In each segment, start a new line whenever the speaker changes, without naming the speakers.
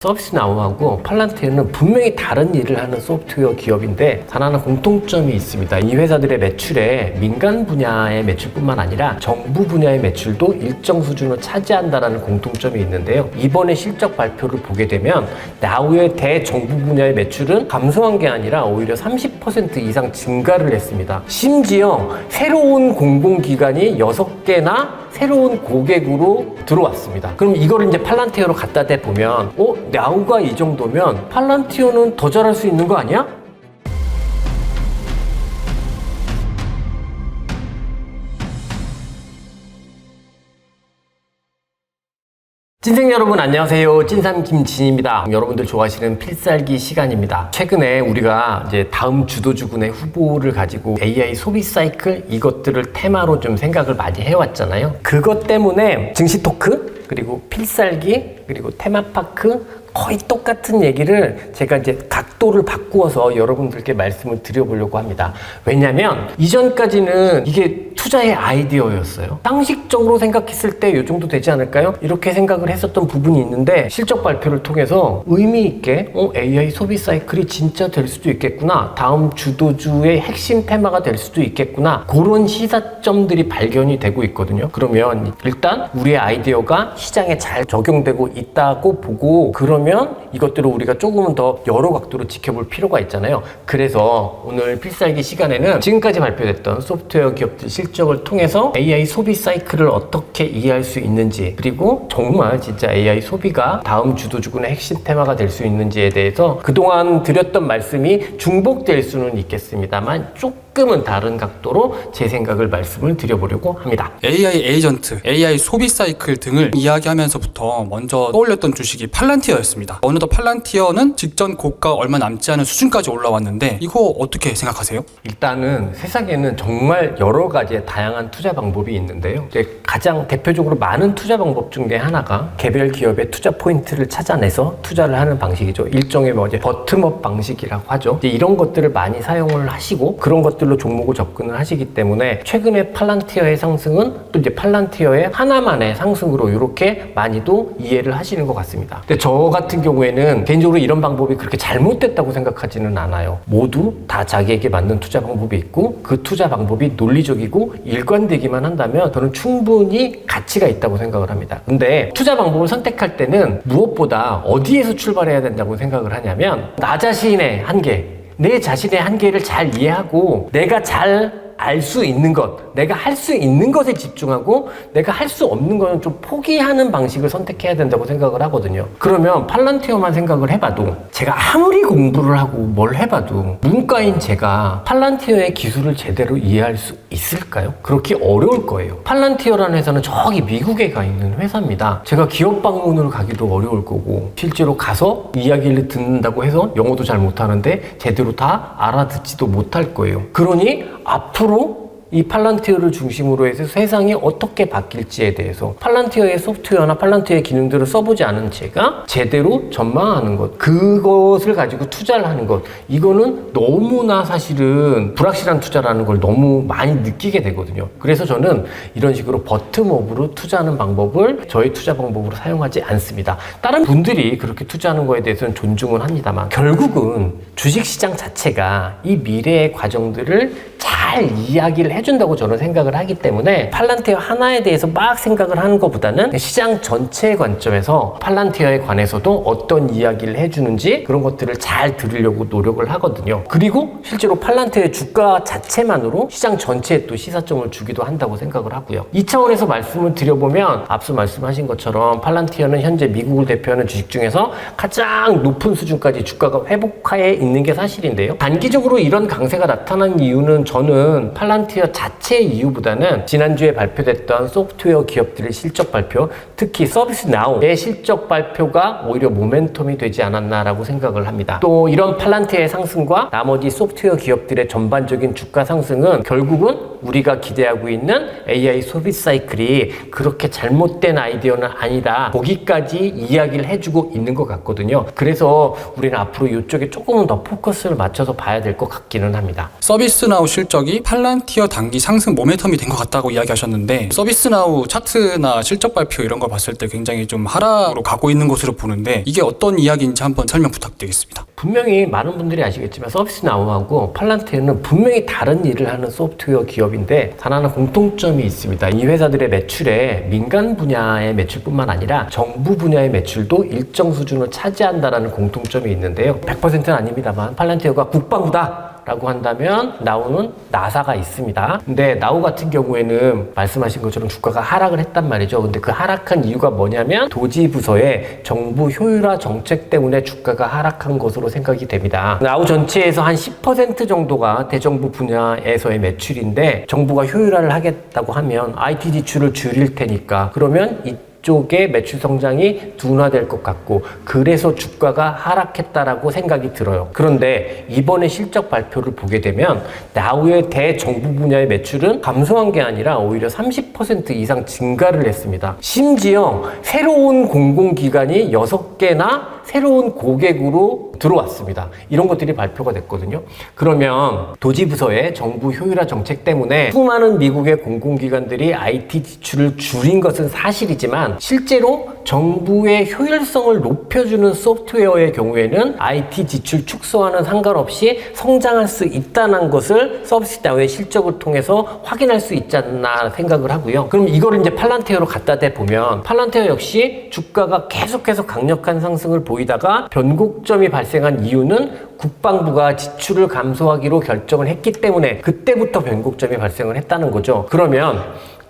서비스나우하고 팔란티어는 분명히 다른 일을 하는 소프트웨어 기업인데 단 하나 공통점이 있습니다. 이 회사들의 매출에 민간 분야의 매출뿐만 아니라 정부 분야의 매출도 일정 수준을 차지한다는 공통점이 있는데요. 이번에 실적 발표를 보게 되면 나우의 대정부 분야의 매출은 감소한 게 아니라 오히려 30% 이상 증가를 했습니다. 심지어 새로운 공공기관이 6개나 새로운 고객으로 들어왔습니다. 그럼 이거를 이제 팔란티어로 갖다 대보면 나우가 이 정도면 팔란티어는 더 잘할 수 있는 거 아니야? 찐생 여러분 안녕하세요. 찐삼 김진입니다. 여러분들 좋아하시는 필살기 시간입니다. 최근에 우리가 이제 다음 주도주군의 후보를 가지고 AI 소비 사이클 이것들을 테마로 좀 생각을 많이 해왔잖아요. 그것 때문에 증시 토크 그리고 필살기 그리고 테마파크 거의 똑같은 얘기를 제가 이제 각도를 바꾸어서 여러분들께 말씀을 드려보려고 합니다. 왜냐면 이전까지는 이게 투자의 아이디어였어요. 상식적으로 생각했을 때 이 정도 되지 않을까요? 이렇게 생각을 했었던 부분이 있는데 실적 발표를 통해서 의미 있게 AI 소비 사이클이 진짜 될 수도 있겠구나. 다음 주도주의 핵심 테마가 될 수도 있겠구나. 그런 시사점들이 발견이 되고 있거든요. 그러면 일단 우리의 아이디어가 시장에 잘 적용되고 있다고 보고 그러면 이것들을 우리가 조금은 더 여러 각도로 지켜볼 필요가 있잖아요. 그래서 오늘 필살기 시간에는 지금까지 발표됐던 소프트웨어 기업들 실적을 통해서 AI 소비 사이클을 어떻게 이해할 수 있는지 그리고 정말 진짜 AI 소비가 다음 주도주군의 핵심 테마가 될 수 있는지에 대해서 그동안 드렸던 말씀이 중복될 수는 있겠습니다만 조금은 다른 각도로 제 생각을 말씀을 드려보려고 합니다.
AI 에이전트, AI 소비 사이클 등을 이야기하면서부터 먼저 떠올렸던 주식이 팔란티어였습니다. 어느덧 팔란티어는 직전 고가 얼마 남지 않은 수준까지 올라왔는데 이거 어떻게 생각하세요?
일단은 세상에는 정말 여러 가지의 다양한 투자 방법이 있는데요. 이제 가장 대표적으로 많은 투자 방법 중에 하나가 개별 기업의 투자 포인트를 찾아내서 투자를 하는 방식이죠. 일종의 이제 버텀업 방식이라고 하죠. 이제 이런 것들을 많이 사용을 하시고 그런 것들로 종목을 접근을 하시기 때문에 최근에 팔란티어의 상승은 또 이제 팔란티어의 하나만의 상승으로 이렇게 많이도 이해를 하시는 것 같습니다. 근데 저 같은 경우에는 개인적으로 이런 방법이 그렇게 잘못됐다고 생각하지는 않아요. 모두 다 자기에게 맞는 투자 방법이 있고 그 투자 방법이 논리적이고 일관되기만 한다면 저는 충분히 가치가 있다고 생각을 합니다. 근데 투자 방법을 선택할 때는 무엇보다 어디에서 출발해야 된다고 생각을 하냐면 나 자신의 한계, 내 자신의 한계를 잘 이해하고 내가 잘 알 수 있는 것, 내가 할 수 있는 것에 집중하고 내가 할 수 없는 거는 좀 포기하는 방식을 선택해야 된다고 생각을 하거든요. 그러면 팔란티어만 생각을 해봐도 제가 아무리 공부를 하고 뭘 해봐도 문과인 제가 팔란티어의 기술을 제대로 이해할 수 있을까요? 그렇게 어려울 거예요. 팔란티어라는 회사는 저기 미국에 가 있는 회사입니다. 제가 기업 방문을 가기도 어려울 거고 실제로 가서 이야기를 듣는다고 해서 영어도 잘 못하는데 제대로 다 알아듣지도 못할 거예요. 그러니 앞으로 이 팔란티어를 중심으로 해서 세상이 어떻게 바뀔지에 대해서 팔란티어의 소프트웨어나 팔란티어의 기능들을 써보지 않은 제가 제대로 전망하는 것, 그것을 가지고 투자를 하는 것, 이거는 너무나 사실은 불확실한 투자라는 걸 너무 많이 느끼게 되거든요. 그래서 저는 이런 식으로 버텀업으로 투자하는 방법을 저의 투자 방법으로 사용하지 않습니다. 다른 분들이 그렇게 투자하는 거에 대해서는 존중은 합니다만 결국은 주식시장 자체가 이 미래의 과정들을 잘 이야기를 해준다고 저는 생각을 하기 때문에 팔란티어 하나에 대해서 막 생각을 하는 것보다는 시장 전체의 관점에서 팔란티어에 관해서도 어떤 이야기를 해주는지 그런 것들을 잘 들으려고 노력을 하거든요. 그리고 실제로 팔란티어의 주가 자체만으로 시장 전체에 또 시사점을 주기도 한다고 생각을 하고요. 이 차원에서 말씀을 드려보면 앞서 말씀하신 것처럼 팔란티어는 현재 미국을 대표하는 주식 중에서 가장 높은 수준까지 주가가 회복하에 있는 게 사실인데요. 단기적으로 이런 강세가 나타난 이유는 저는 팔란티어 자체의 이유보다는 지난주에 발표됐던 소프트웨어 기업들의 실적 발표, 특히 서비스나우의 실적 발표가 오히려 모멘텀이 되지 않았나라고 생각을 합니다. 또 이런 팔란티어의 상승과 나머지 소프트웨어 기업들의 전반적인 주가 상승은 결국은 우리가 기대하고 있는 AI 소비 사이클이 그렇게 잘못된 아이디어는 아니다. 거기까지 이야기를 해주고 있는 것 같거든요. 그래서 우리는 앞으로 이쪽에 조금은 더 포커스를 맞춰서 봐야 될 것 같기는 합니다.
서비스나우 실적이 팔란티어 단기 상승 모멘텀이 된 것 같다고 이야기하셨는데 서비스나우 차트나 실적 발표 이런 걸 봤을 때 굉장히 좀 하락으로 가고 있는 것으로 보는데 이게 어떤 이야기인지 한번 설명 부탁드리겠습니다.
분명히 많은 분들이 아시겠지만 서비스나우하고 팔란티어는 분명히 다른 일을 하는 소프트웨어 기업인데 단 하나 공통점이 있습니다. 이 회사들의 매출에 민간 분야의 매출뿐만 아니라 정부 분야의 매출도 일정 수준을 차지한다라는 공통점이 있는데요. 100%는 아닙니다만 팔란티어가 국방부다 라고 한다면 나우는 나사가 있습니다. 근데 나우 같은 경우에는 말씀하신 것처럼 주가가 하락을 했단 말이죠. 근데 그 하락한 이유가 뭐냐면 도지부서의 정부 효율화 정책 때문에 주가가 하락한 것으로 생각이 됩니다. 나우 전체에서 한 10% 정도가 대정부 분야에서의 매출인데 정부가 효율화를 하겠다고 하면 IT 지출을 줄일 테니까 그러면 쪽의 매출 성장이 둔화될 것 같고 그래서 주가가 하락했다라고 생각이 들어요. 그런데 이번에 실적 발표를 보게 되면 나우의 대정부 분야의 매출은 감소한 게 아니라 오히려 30% 이상 증가를 했습니다. 심지어 새로운 공공기관이 6개나 새로운 고객으로 들어왔습니다. 이런 것들이 발표가 됐거든요. 그러면 도지부서의 정부 효율화 정책 때문에 수많은 미국의 공공기관들이 IT 지출을 줄인 것은 사실이지만 실제로 정부의 효율성을 높여주는 소프트웨어의 경우에는 IT 지출 축소와는 상관없이 성장할 수 있다는 것을 서비스나우의 실적을 통해서 확인할 수 있지 않나 생각을 하고요. 그럼 이거를 이제 팔란티어로 갖다 대보면 팔란티어 역시 주가가 계속해서 강력한 상승을 보이다가 변곡점이 발생한 이유는 국방부가 지출을 감소하기로 결정을 했기 때문에 그때부터 변곡점이 발생을 했다는 거죠. 그러면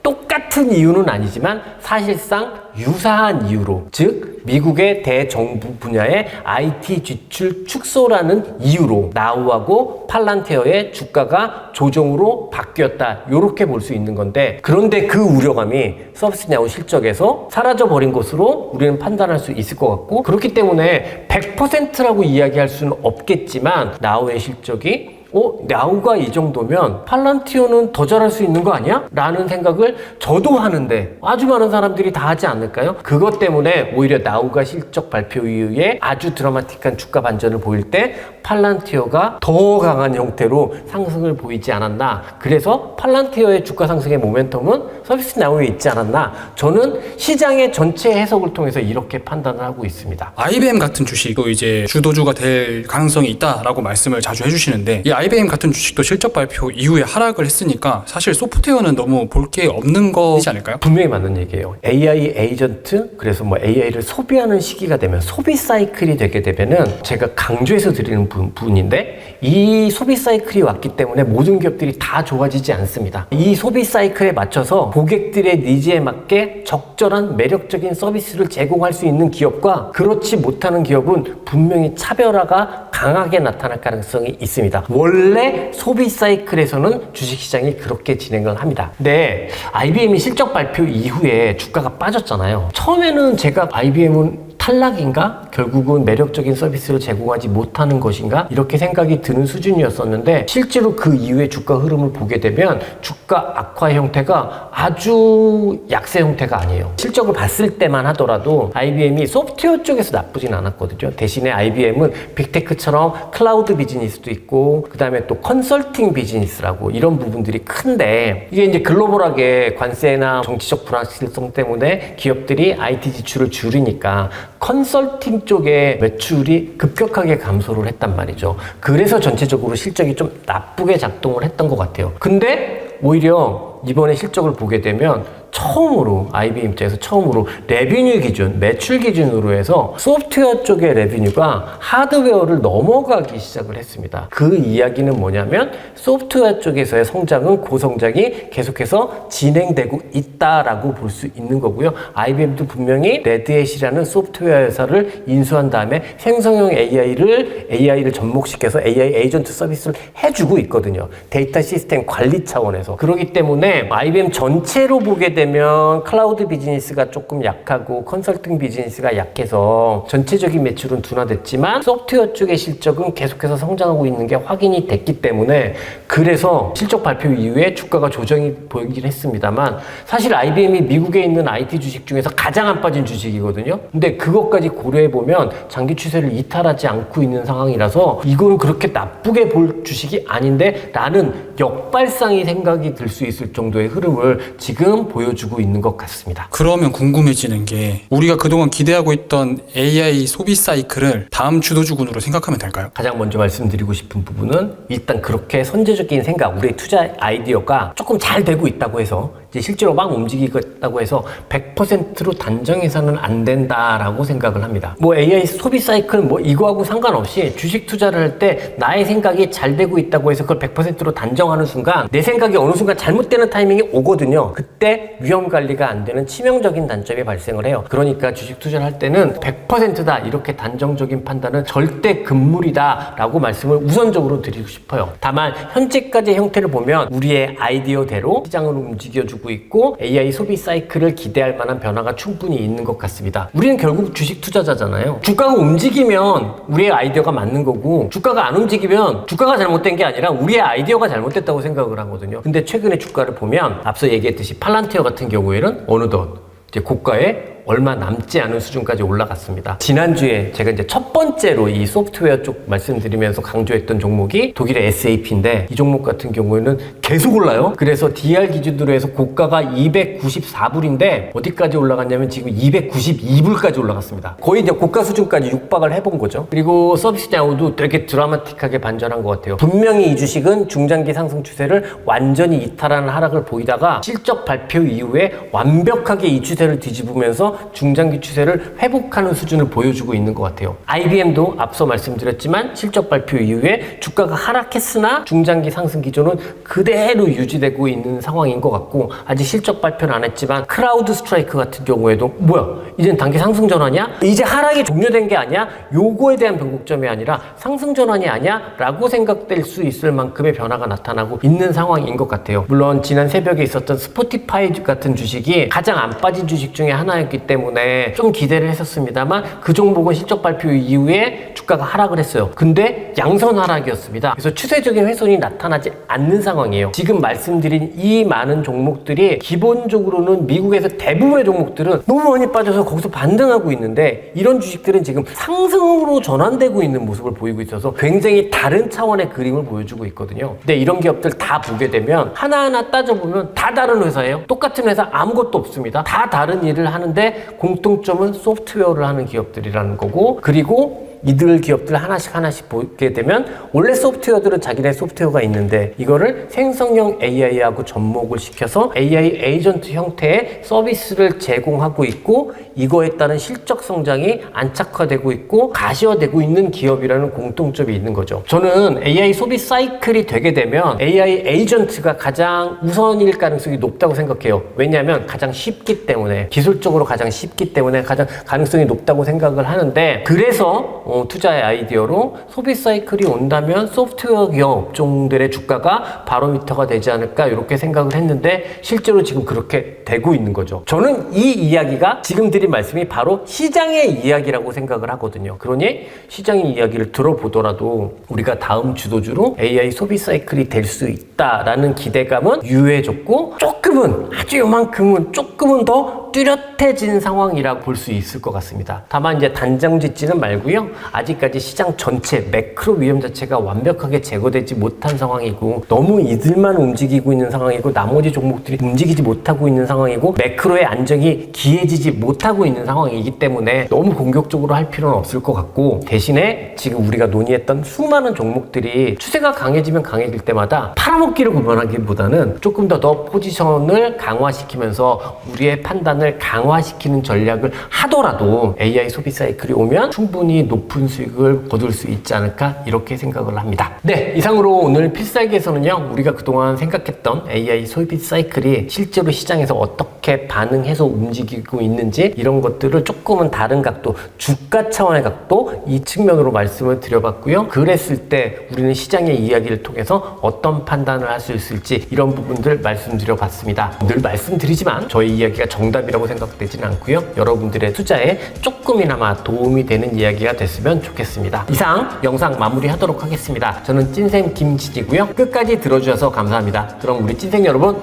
똑같은 이유는 아니지만 사실상 유사한 이유로 즉 미국의 대정부 분야의 IT 지출 축소라는 이유로 나우하고 팔란티어의 주가가 조정으로 바뀌었다 이렇게 볼 수 있는 건데 그런데 그 우려감이 서비스나우 실적에서 사라져버린 것으로 우리는 판단할 수 있을 것 같고 그렇기 때문에 100%라고 이야기할 수는 없겠지만 나우의 실적이 나우가 이 정도면 팔란티어는 더 잘할 수 있는 거 아니야? 라는 생각을 저도 하는데 아주 많은 사람들이 다 하지 않을까요? 그것 때문에 오히려 나우가 실적 발표 이후에 아주 드라마틱한 주가 반전을 보일 때 팔란티어가 더 강한 형태로 상승을 보이지 않았나. 그래서 팔란티어의 주가 상승의 모멘텀은 서비스나우에 있지 않았나. 저는 시장의 전체 해석을 통해서 이렇게 판단을 하고 있습니다.
IBM 같은 주식도 이제 주도주가 될 가능성이 있다라고 말씀을 자주 해주시는데 이 IBM 같은 주식도 실적 발표 이후에 하락을 했으니까 사실 소프트웨어는 너무 볼 게 없는 거지 않을까요?
분명히 맞는 얘기예요. AI 에이전트, 그래서 뭐 AI를 소비하는 시기가 되면 소비 사이클이 되게 되면은 제가 강조해서 드리는 부분인데 이 소비 사이클이 왔기 때문에 모든 기업들이 다 좋아지지 않습니다. 이 소비 사이클에 맞춰서 고객들의 니즈에 맞게 적절한 매력적인 서비스를 제공할 수 있는 기업과 그렇지 못하는 기업은 분명히 차별화가 강하게 나타날 가능성이 있습니다. 원래 소비 사이클에서는 주식시장이 그렇게 진행을 합니다. 근데 IBM이 실적 발표 이후에 주가가 빠졌잖아요. 처음에는 제가 IBM은 탈락인가? 결국은 매력적인 서비스를 제공하지 못하는 것인가? 이렇게 생각이 드는 수준이었었는데 실제로 그 이후에 주가 흐름을 보게 되면 주가 악화 형태가 아주 약세 형태가 아니에요. 실적을 봤을 때만 하더라도 IBM이 소프트웨어 쪽에서 나쁘진 않았거든요. 대신에 IBM은 빅테크처럼 클라우드 비즈니스도 있고 그 다음에 또 컨설팅 비즈니스라고 이런 부분들이 큰데 이게 이제 글로벌하게 관세나 정치적 불확실성 때문에 기업들이 IT 지출을 줄이니까 컨설팅 쪽에 매출이 급격하게 감소를 했단 말이죠. 그래서 전체적으로 실적이 좀 나쁘게 작동을 했던 것 같아요. 근데 오히려 이번에 실적을 보게 되면 처음으로 IBM 입장에서 처음으로 레비뉴 기준, 매출 기준으로 해서 소프트웨어 쪽의 레비뉴가 하드웨어를 넘어가기 시작을 했습니다. 그 이야기는 뭐냐면 소프트웨어 쪽에서의 성장은 고성장이 계속해서 진행되고 있다라고 볼 수 있는 거고요. IBM도 분명히 레드햇이라는 소프트웨어 회사를 인수한 다음에 생성형 AI를 접목시켜서 AI 에이전트 서비스를 해주고 있거든요. 데이터 시스템 관리 차원에서. 그렇기 때문에 IBM 전체로 보게 되면 클라우드 비즈니스가 조금 약하고 컨설팅 비즈니스가 약해서 전체적인 매출은 둔화됐지만 소프트웨어 쪽의 실적은 계속해서 성장하고 있는 게 확인이 됐기 때문에 그래서 실적 발표 이후에 주가가 조정이 보이긴 했습니다만 사실 IBM이 미국에 있는 IT 주식 중에서 가장 안 빠진 주식이거든요. 근데 그것까지 고려해보면 장기 추세를 이탈하지 않고 있는 상황이라서 이건 그렇게 나쁘게 볼 주식이 아닌데 라는 역발상이 생각이 들 수 있을 정도의 흐름을 지금 보여주고 있는 것 같습니다.
그러면 궁금해지는 게 우리가 그동안 기대하고 있던 AI 소비 사이클을 다음 주도주군으로 생각하면 될까요?
가장 먼저 말씀드리고 싶은 부분은 일단 그렇게 선제적인 생각, 우리의 투자 아이디어가 조금 잘 되고 있다고 해서 이제 실제로 막 움직이겠다고 해서 100%로 단정해서는 안 된다라고 생각을 합니다. 뭐 AI 소비 사이클 뭐 이거하고 상관없이 주식 투자를 할 때 나의 생각이 잘 되고 있다고 해서 그걸 100%로 단정하는 순간 내 생각이 어느 순간 잘못되는 타이밍이 오거든요. 그때 위험 관리가 안 되는 치명적인 단점이 발생을 해요. 그러니까 주식 투자를 할 때는 100%다 이렇게 단정적인 판단은 절대 금물이다 라고 말씀을 우선적으로 드리고 싶어요. 다만 현재까지의 형태를 보면 우리의 아이디어대로 시장을 움직여주고 있고 AI 소비 사이클을 기대할 만한 변화가 충분히 있는 것 같습니다. 우리는 결국 주식 투자자잖아요. 주가가 움직이면 우리의 아이디어가 맞는 거고 주가가 안 움직이면 주가가 잘못된 게 아니라 우리의 아이디어가 잘못됐다고 생각을 하거든요. 근데 최근에 주가를 보면 앞서 얘기했듯이 팔란티어 같은 경우에는 어느덧 이제 고가에 얼마 남지 않은 수준까지 올라갔습니다. 지난주에 제가 이제 첫 번째로 이 소프트웨어 쪽 말씀드리면서 강조했던 종목이 독일의 SAP인데 이 종목 같은 경우에는 계속 올라요. 그래서 DR 기준으로 해서 고가가 294불인데 어디까지 올라갔냐면 지금 292불까지 올라갔습니다. 거의 이제 고가 수준까지 육박을 해본 거죠. 그리고 서비스 냐우도 되게 드라마틱하게 반전한 것 같아요. 분명히 이 주식은 중장기 상승 추세를 완전히 이탈하는 하락을 보이다가 실적 발표 이후에 완벽하게 이 추세를 뒤집으면서 중장기 추세를 회복하는 수준을 보여주고 있는 것 같아요. IBM도 앞서 말씀드렸지만 실적 발표 이후에 주가가 하락했으나 중장기 상승 기조는 그대로 유지되고 있는 상황인 것 같고 아직 실적 발표는 안 했지만 크라우드 스트라이크 같은 경우에도 뭐야 이젠 단기 상승 전환이야? 이제 하락이 종료된 게 아니야? 요거에 대한 변곡점이 아니라 상승 전환이 아니야? 라고 생각될 수 있을 만큼의 변화가 나타나고 있는 상황인 것 같아요. 물론 지난 새벽에 있었던 스포티파이 같은 주식이 가장 안 빠진 주식 중에 하나였기 때문에 좀 기대를 했었습니다만 그 종목은 실적 발표 이후에 주가가 하락을 했어요. 근데 양선 하락이었습니다. 그래서 추세적인 훼손이 나타나지 않는 상황이에요. 지금 말씀드린 이 많은 종목들이 기본적으로는 미국에서 대부분의 종목들은 너무 많이 빠져서 거기서 반등하고 있는데 이런 주식들은 지금 상승으로 전환되고 있는 모습을 보이고 있어서 굉장히 다른 차원의 그림을 보여주고 있거든요. 근데 이런 기업들 다 보게 되면 하나하나 따져보면 다 다른 회사예요. 똑같은 회사 아무것도 없습니다. 다 다른 일을 하는데 공통점은 소프트웨어를 하는 기업들이라는 거고 그리고 이들 기업들 하나씩 보게 되면 원래 소프트웨어들은 자기네 소프트웨어가 있는데 이거를 생성형 AI하고 접목을 시켜서 AI 에이전트 형태의 서비스를 제공하고 있고 이거에 따른 실적 성장이 안착화되고 있고 가시화되고 있는 기업이라는 공통점이 있는 거죠. 저는 AI 소비 사이클이 되게 되면 AI 에이전트가 가장 우선일 가능성이 높다고 생각해요. 왜냐하면 가장 쉽기 때문에 기술적으로 가장 쉽기 때문에 가장 가능성이 높다고 생각을 하는데 그래서 투자의 아이디어로 소비 사이클이 온다면 소프트웨어 기업 업종들의 주가가 바로미터가 되지 않을까 이렇게 생각을 했는데 실제로 지금 그렇게 되고 있는 거죠. 저는 이 이야기가 지금 드린 말씀이 바로 시장의 이야기라고 생각을 하거든요. 그러니 시장의 이야기를 들어보더라도 우리가 다음 주도주로 AI 소비 사이클이 될 수 있다라는 기대감은 유효해졌고 조금은 아주 요만큼은 조금은 더 뚜렷해진 상황이라고 볼 수 있을 것 같습니다. 다만 이제 단정 짓지는 말고요. 아직까지 시장 전체 매크로 위험 자체가 완벽하게 제거되지 못한 상황이고 너무 이들만 움직이고 있는 상황이고 나머지 종목들이 움직이지 못하고 있는 상황이고 매크로의 안정이 기해지지 못하고 있는 상황이기 때문에 너무 공격적으로 할 필요는 없을 것 같고 대신에 지금 우리가 논의했던 수많은 종목들이 추세가 강해지면 강해질 때마다 팔아먹기를 구분하기보다는 조금 더 포지션을 강화시키면서 우리의 판단을 판단을 강화시키는 전략을 하더라도 AI 소비 사이클이 오면 충분히 높은 수익을 거둘 수 있지 않을까 이렇게 생각을 합니다. 네, 이상으로 오늘 필살기에서는요, 우리가 그동안 생각했던 AI 소비 사이클이 실제로 시장에서 어떻게 반응해서 움직이고 있는지 이런 것들을 조금은 다른 각도, 주가 차원의 각도 이 측면으로 말씀을 드려봤고요. 그랬을 때 우리는 시장의 이야기를 통해서 어떤 판단을 할 수 있을지 이런 부분들 말씀드려봤습니다. 늘 말씀드리지만 저희 이야기가 정답이라고 생각되지는 않고요. 여러분들의 투자에 조금이나마 도움이 되는 이야기가 됐으면 좋겠습니다. 이상 영상 마무리하도록 하겠습니다. 저는 찐생 김진이고요. 끝까지 들어주셔서 감사합니다. 그럼 우리 찐생 여러분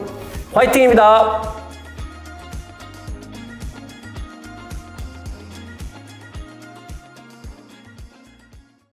화이팅입니다.